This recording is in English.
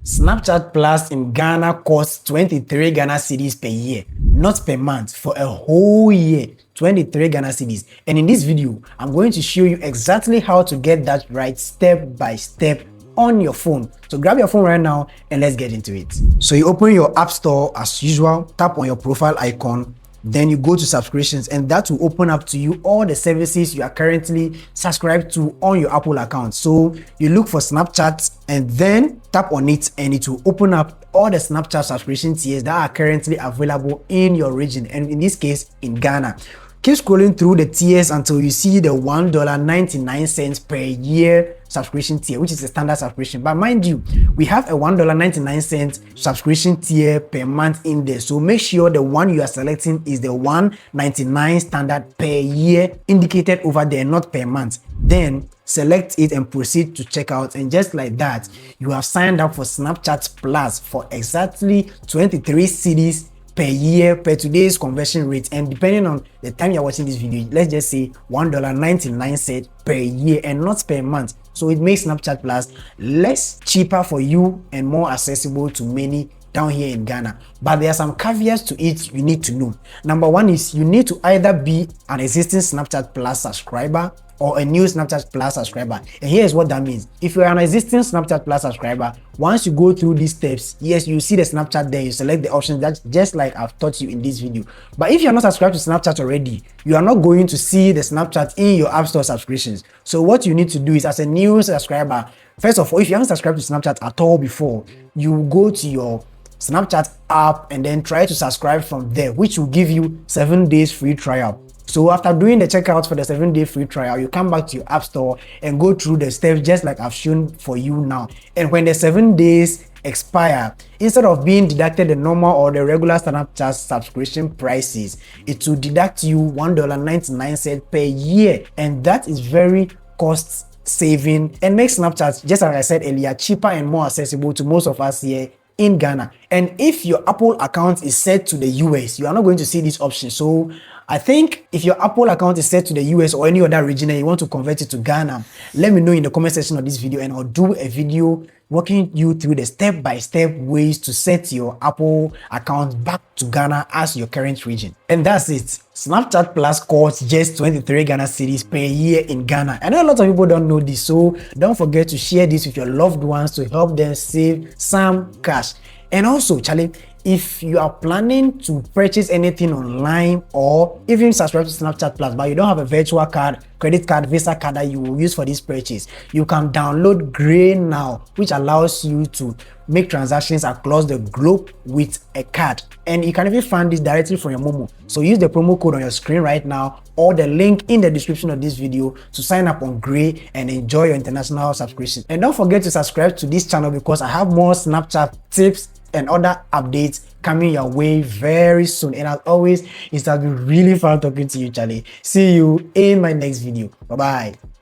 Snapchat Plus in Ghana costs 23 Ghana cedis per year, not per month, for a whole year. 23 Ghana cedis. And in this video, I'm going to show you exactly how to get that right step by step on your phone. So grab your phone right now and let's get into it. So you open your app store as usual, tap on your profile icon, then you go to subscriptions, and that will open up to you all the services you are currently subscribed to on your Apple account. So you look for Snapchat and then tap on it, and it will open up all the Snapchat subscription tiers that are currently available in your region, and in this case in Ghana. Keep scrolling through the tiers until you see the $1.99 per year subscription tier, which is the standard subscription. But mind you, we have a $1.99 subscription tier per month in there. So make sure the one you are selecting is the $1.99 standard per year indicated over there, not per month. Then select it and proceed to checkout, and just like that, you have signed up for Snapchat Plus for exactly 23 cedis per year per today's conversion rate, and depending on the time you're watching this video, let's just say $1.99 per year and not per month. So it makes Snapchat Plus less cheaper for you and more accessible to many down here in Ghana. But there are some caveats to it you need to know. Number one is you need to either be an existing Snapchat Plus subscriber or a new Snapchat Plus subscriber. And here's what that means. If you're an existing Snapchat Plus subscriber, once you go through these steps, yes, you see the Snapchat there, you select the options that just like I've taught you in this video. But if you're not subscribed to Snapchat already, you are not going to see the Snapchat in your App Store subscriptions. So what you need to do is, as a new subscriber, first of all, if you haven't subscribed to Snapchat at all before, you go to your Snapchat app and then try to subscribe from there, which will give you 7 days free trial. So after doing the checkout for the 7-day free trial, you come back to your app store and go through the steps just like I've shown for you now. And when the 7 days expire, instead of being deducted the normal or the regular Snapchat subscription prices, it will deduct you $1.99 per year, and that is very cost saving and makes Snapchat, just as I said earlier, cheaper and more accessible to most of us here in Ghana. And if your Apple account is set to the US, you are not going to see this option. So I think if your Apple account is set to the US or any other region and you want to convert it to Ghana, let me know in the comment section of this video, and I'll do a video walking you through the step-by-step ways to set your Apple account back to Ghana as your current region. And that's it. Snapchat Plus costs just 23 Ghana cedis per year in Ghana. I know a lot of people don't know this, so don't forget to share this with your loved ones to help them save some cash. And also, Charlie, if you are planning to purchase anything online or even subscribe to Snapchat Plus, but you don't have a virtual card, credit card, Visa card that you will use for this purchase, you can download Gray now, which allows you to make transactions across the globe with a card. And you can even find this directly from your Momo. So use the promo code on your screen right now or the link in the description of this video to sign up on Gray and enjoy your international subscription. And don't forget to subscribe to this channel because I have more Snapchat tips and other updates coming your way very soon. And as always, it has been really fun talking to you, Charlie. See you in my next video. Bye bye.